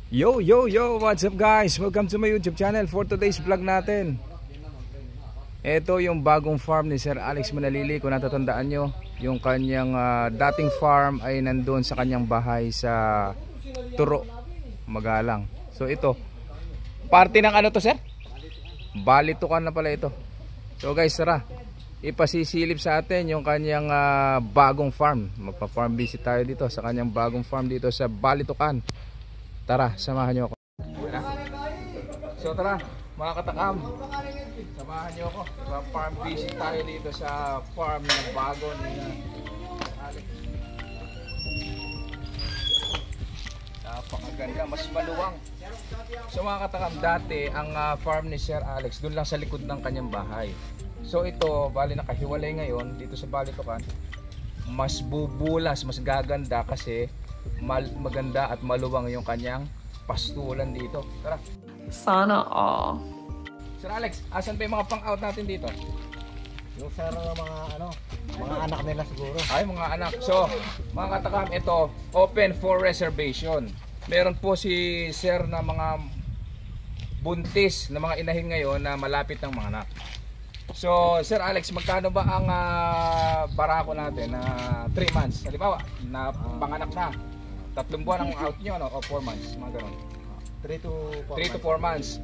Yo, yo, yo! What's up guys? Welcome to my YouTube channel for today's vlog natin. Ito yung bagong farm ni Sir Alex Manalili. Kung natatandaan nyo, yung kanyang dating farm ay nandun sa kanyang bahay sa Turo, Magalang. So ito, parte ng ano to sir? Balitukan na pala ito. So guys, tara, ipasisilip sa atin yung kanyang bagong farm. Magpa-farm visit tayo dito sa kanyang bagong farm dito sa Balitukan. Tara, samahan nyo ako. So tara, mga katakam, samahan nyo ako. Farm visit tayo dito sa farm ng bago ni Alex. Napakaganda, mas maluwang. So mga katakam, dati ang farm ni Sir Alex doon lang sa likod ng kanyang bahay. So ito, bali nakahiwalay ngayon dito sa Balitukan. Mas bubulas, mas gaganda kasi maganda at maluwang yung kanyang pastulan dito. Tara. Sana all. Sir Alex, asan pa yung mga pang-out natin dito? Yung sir, mga anak nila siguro. Ay, mga anak. So, mga katakam, ito, open for reservation. Meron po si Sir na mga buntis na mga inahin ngayon na malapit ng mga anak. So, Sir Alex, magkano ba ang barako natin na 3 months? Halimbawa, na panganak na. 3 buwan ang out nyo, no? O 4 months, mga ganun. 3 to 4 4 months.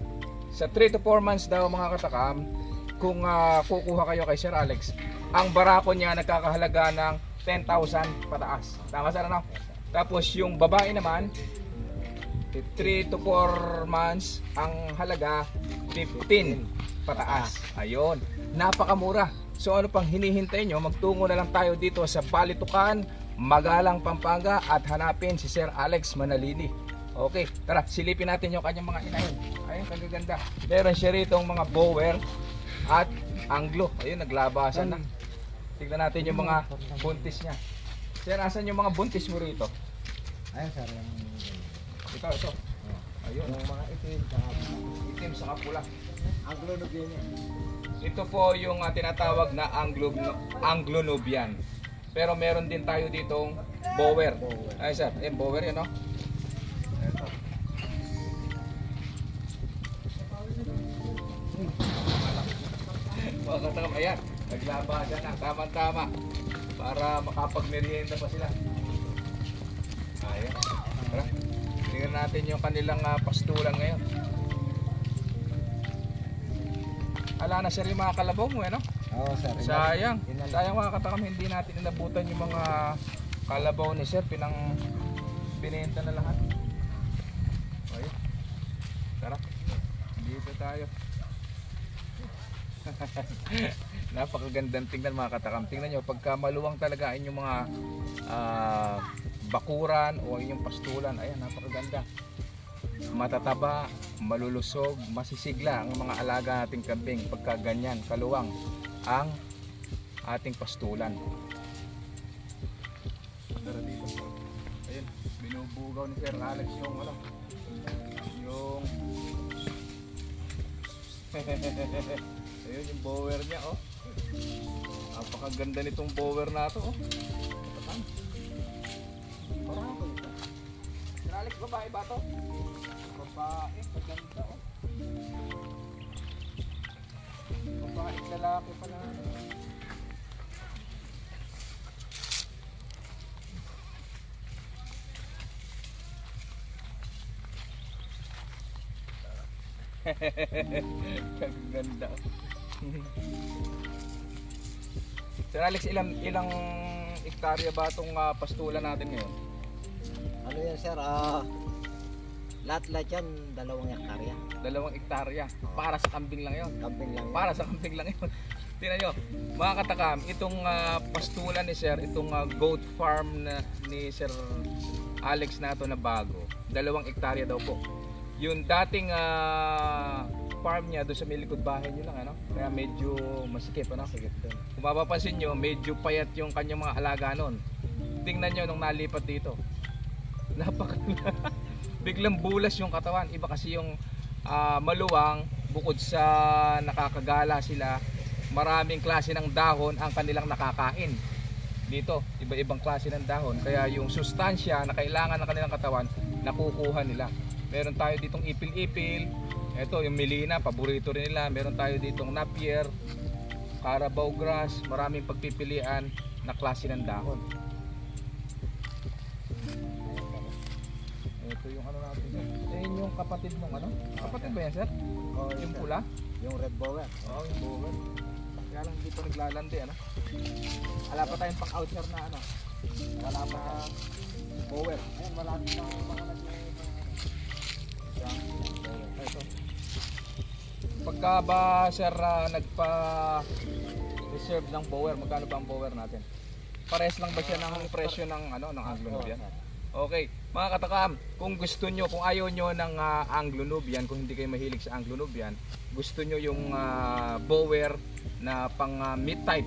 Sa 3 to 4 months daw mga katakam, kung kukuha kayo kay Sir Alex, ang barako niya nagkakahalaga ng 10,000 pataas. Tama sir, ano? Tapos yung babae naman, 3 to 4 months, ang halaga 15 pataas. Ayun, napakamura. So ano pang hinihintay nyo? Magtungo na lang tayo dito sa Balitukan, Magalang, Pampanga at hanapin si Sir Alex Manalili. Okay, tara, silipin natin yung kanyang mga inahin. Ayun, kagaganda. Meron siya rito mga bower at anglo. Ayun, naglabasan na. Tignan natin yung mga buntis niya. Sir, asan yung mga buntis mo rito? Ayun sir, yung Ito. Ayun, yung mga itim sa pula. Anglo-Nubian yan. Ito po yung tinatawag na Anglo-Nubian. Pero meron din tayo ditong bower. Ay sir, bower yan, no? Ito. Mga katakam, ayan, naglabasan na, tama-tama para makapagmerienda pa sila. Ayan, tara, tingnan natin yung kanilang pastulan ngayon. Ala na sir yung mga kalabaw mo, no? Oo sir. Sayang mga katakam, hindi natin inabutan yung mga kalabaw ni sir, binenta na lahat. Ayun, tara, dito tayo. Napakagandang tingnan mga katakam. Tingnan nyo, pagka maluwang talaga inyong mga bakuran o inyong pastulan, ayan, napakaganda. Matataba, malulusog, masisigla ang mga alaga nating kambing pagka ganyan, kaluwang ang ating pastulan. Tara dito. Ayun, binubugaw ni Sir Alex yung yung ayun yung bower niya, oh. Napakaganda nitong bower na to, oh. Parang ito. Sir Alex, babae ba to? Babae, maganda, oh. Babae, lalaki pala. Kaganda. Sir Alex, ilang hektarya ba itong pastulan natin ngayon? Ano yan sir, lahat-lahat yan 2 hektarya. 2 hektarya. Para sa kambing lang yun. Kambing lang yan. Para sa kambing lang yun. Tingnan nyo, mga katakam, itong pastulan ni Sir, itong goat farm ni Sir Alex na ito na bago, 2 hektarya daw po. Yung dating farm niya doon sa may likod bahay nyo lang, ano? Kaya medyo masikip, ano? Kung mapapansin nyo, medyo payat yung kanyang mga alaga nun. Tingnan nyo nung nalipat dito, biglang bulas yung katawan. Iba kasi yung maluwang, bukod sa nakakagala sila, maraming klase ng dahon ang kanilang nakakain. Dito, iba-ibang klase ng dahon. Kaya yung sustansya na kailangan ng kanilang katawan, nakukuha nila. Meron tayo ditong ipil-ipil. Ito yung Melina, paborito rin nila. Meron tayo ditong Napier, Carabao grass, maraming pagpipilian na klase ng dahon. Ito yung ano natin, sir. Yan yung kapatid mong ano? Kapatid ba yan, sir? Oh, Yung pula? Yung red bower. Oo, yung bower. Kaya lang hindi pa naglalandi, ano? Wala pa tayong pang-outer na ano. Wala pa bower. Ayan, malapit na yung mga Ito. Pagka ba, sir, nagpa-reserve ng bower, magkano ba ang bower natin? Pares lang ba siya ng presyo ng ano, ng Anglo-Nubian? Okay, mga katakam, kung gusto nyo, kung ayaw nyo ng Anglo-Nubian, kung hindi kayo mahilig sa Anglo-Nubian, gusto nyo yung bower na pang meat type,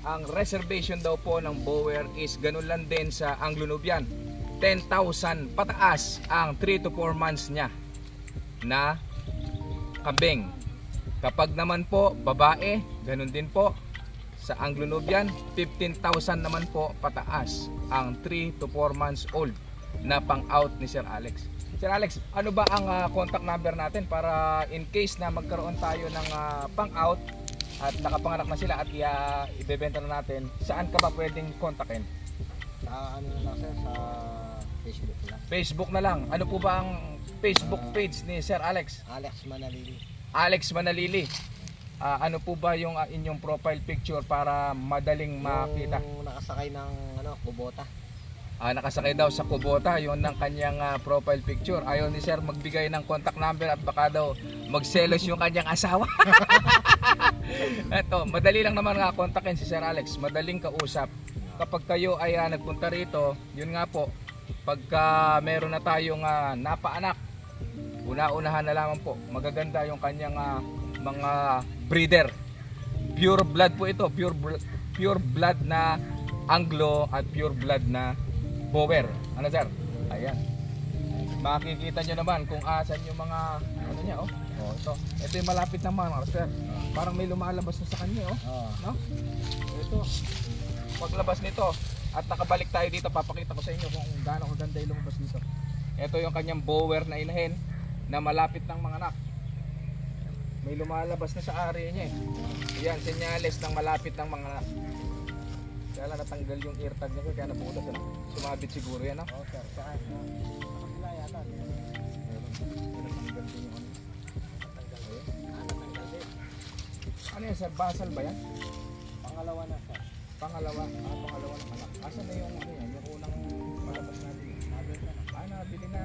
ang reservation daw po ng bower is ganun lang din sa Anglo-Nubian. 10,000 pataas ang 3 to 4 months niya na kambing. Kapag naman po babae, ganun din po sa Anglo-Nubian, 15,000 naman po pataas ang 3 to 4 months old na pang-out ni Sir Alex. Sir Alex, ano ba ang contact number natin para in case na magkaroon tayo ng pang-out at nakapanganak na sila at ibebenta na natin, saan ka ba pwedeng kontakin? Sa ano na lang sir, sa Facebook lang. Facebook na lang. Ano po ba ang Facebook page ni Sir Alex? Alex Manalili. Alex Manalili. Ano po ba yung inyong profile picture para madaling makita? Yung nakasakay ng ano, kubota. Nakasakay daw sa kubota, yun ang kanyang profile picture. Ayaw ni Sir magbigay ng contact number at baka daw magselos yung kanyang asawa. Ito, madali lang naman nga kontakin si Sir Alex. Madaling kausap. Kapag kayo ay nagpunta rito, yun nga po, pagka meron na tayong napaanak, una-unahan na lamang po, magaganda yung kanyang mga breeder. Pure blood po ito, pure blood na Anglo at pure blood na Bower. Ano sir? Ayan. Makikita nyo naman kung asan yung mga ano niya, oh. Oh, ito yung malapit naman, sir. Parang may lumalabas na sa kanya, oh. No? Ito. Paglabas nito at nakabalik tayo dito, papakita ko sa inyo kung gaano kaganda yung lumabas dito. Ito yung kanyang Bower na inahin na malapit ng mga anak. May lumalabas na sa area niya, eh. Yan, senyales ng malapit ng mga anak. Kaya lang natanggal yung ear tag niya, kaya nabutas, ano? Sumabit siguro yan, no? Oo sir, saan? Nakapila yata. Natanggal din yung ano. Natanggal din. Ano yan, sir? Basal ba yan? Pangalawa na sir. Pangalawa ng anak. Asan na yung ano yan? Yung unang malabas natin. Nabili na. Nabili na.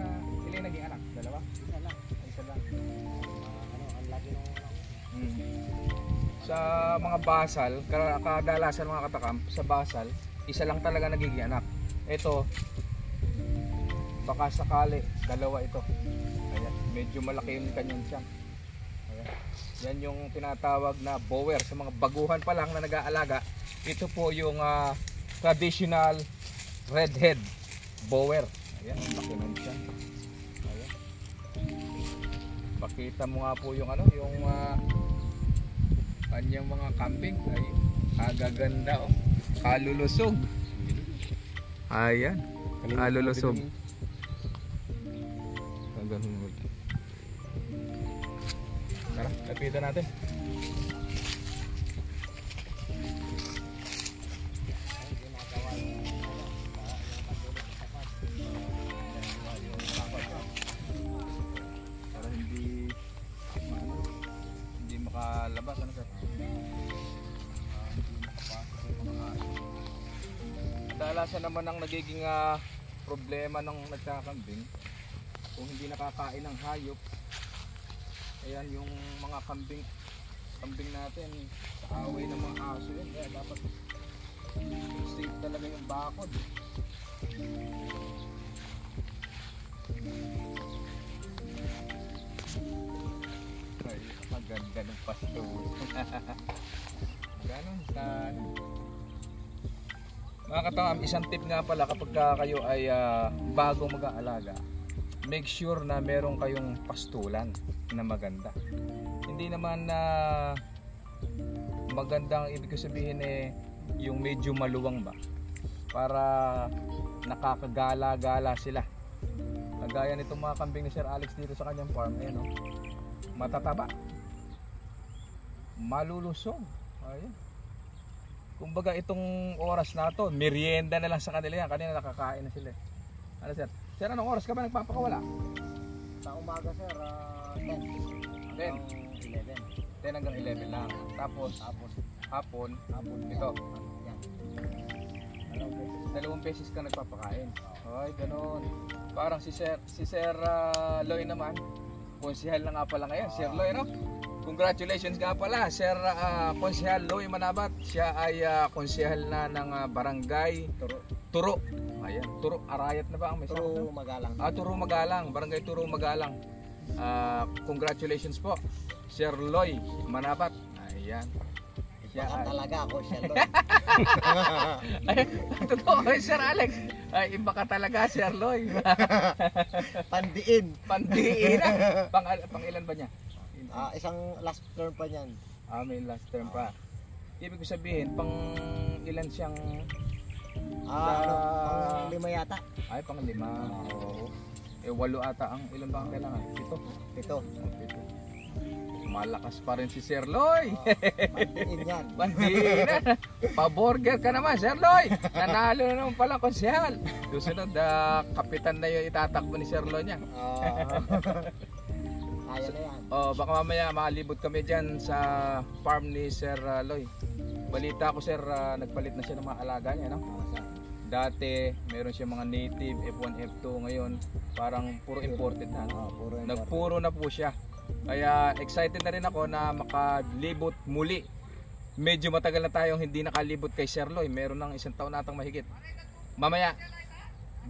Ilan naging anak? Dalawa? Isa lang. Isa lang. Ano, ang laki ng ano. Sa mga basal, kadalasan mga katakam, sa basal, isa lang talaga nagiging anak. Ito, baka sakali, dalawa ito. Ayan, medyo malaki yung kanyang tiyan. Ayan. Yan yung tinatawag na Bower. Sa mga baguhan pa lang na nag-aalaga, ito po yung traditional redhead Bower. Ayan, laki ng tiyan. Ayan. Pakita mo nga po yung ano, yung kanyang mga kambing ay agaganda, oh. Kalulusog. Ayan, kalulusog. Tara, lapitan natin. Para hindi makalabas, ano sir? Kadalasan naman ang nagiging problema ng nagkakambing kung hindi nakakain ng hayop. Ayan yung mga kambing natin sa away ng mga aso yan. Kaya dapat safe talaga yung bakod. Ay, maganda ng pasto. Ganon sa mga katangam, isang tip nga pala kapag kayo ay bago mag-aalaga, make sure na meron kayong pastulan na maganda. Hindi naman na magandang ibig sabihin yung medyo maluwang ba, para nakakagala-gala sila pag Kagaya nitong mga kambing ni Sir Alex dito sa kanyang farm, eh, no? Matataba. Malulusog. Ayun. Kumbaga itong oras na to, merienda na lang sa kanila yan. Kanina nakakain na sila. Ano sir? Sir, anong oras ka ba nagpapakawala? Sa umaga sir, 10. 10 hanggang 11 lang. Tapos hapon ito. Yan. 2 beses ka nagpapakain. Ay, ganoon. Parang si Sir Loy naman. Konsehal na nga pala ngayon, Sir Loy, no? Congratulations nga pala, Sir Konsehal Loy Manabat. Siya ay konsehal na ng barangay Turo. Ayan, Turo Arayat na ba ang may Turo Magalang. Turo Magalang, barangay Turo Magalang. Congratulations po, Sir Loy Manabat. Ayan. Siya Baka ay talaga ako siya doon. ay, totoo kay Sir Alex. Ay, iba ka talaga, Sir Loy. Pandiin. Pandiin. Pang ilan ba niya? Isang last term pa niyan. May last term pa. Ibig sabihin, pang ilan siyang Pang 5 yata. Ay, pang 5. Oo. 8 ata ang ilan ba ang kailangan? 7. 7. 7. Malakas pa rin si Sir Loy. Pandiin yan. Pandiin. Pa-burger ka naman, Sir Loy. Nanalo na naman pala konsehal. Susunod, kapitan na yung itatakbo ni Sir Loy niya. Kaya na yan. Baka mamaya malibot kami dyan sa farm ni Sir Loy. Balita ko, Sir, nagpalit na siya ng mga alaga niya, no? Dati, meron siya mga native F1, F2. Ngayon, parang puro imported na. Nagpuro na po siya. Kaya excited na rin ako na makalibot muli. Medyo matagal na tayong hindi nakalibot kay Sir Loy. Meron ng 1 taon natang mahigit. Mamaya,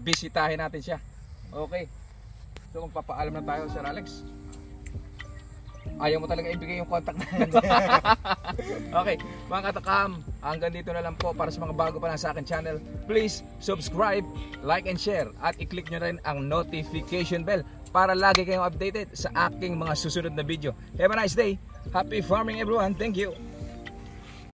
bisitahin natin siya. Okay. So, magpapaalam na tayo, Sir Alex. Ayaw mo talaga ibigay yung contact na. Okay, mga katakam, hanggang dito na lang po. Para sa mga bago pa lang sa akin channel, please subscribe, like and share, at i-click nyo rin ang notification bell para lagi kayong updated sa aking mga susunod na video. Have a nice day. Happy farming everyone. Thank you.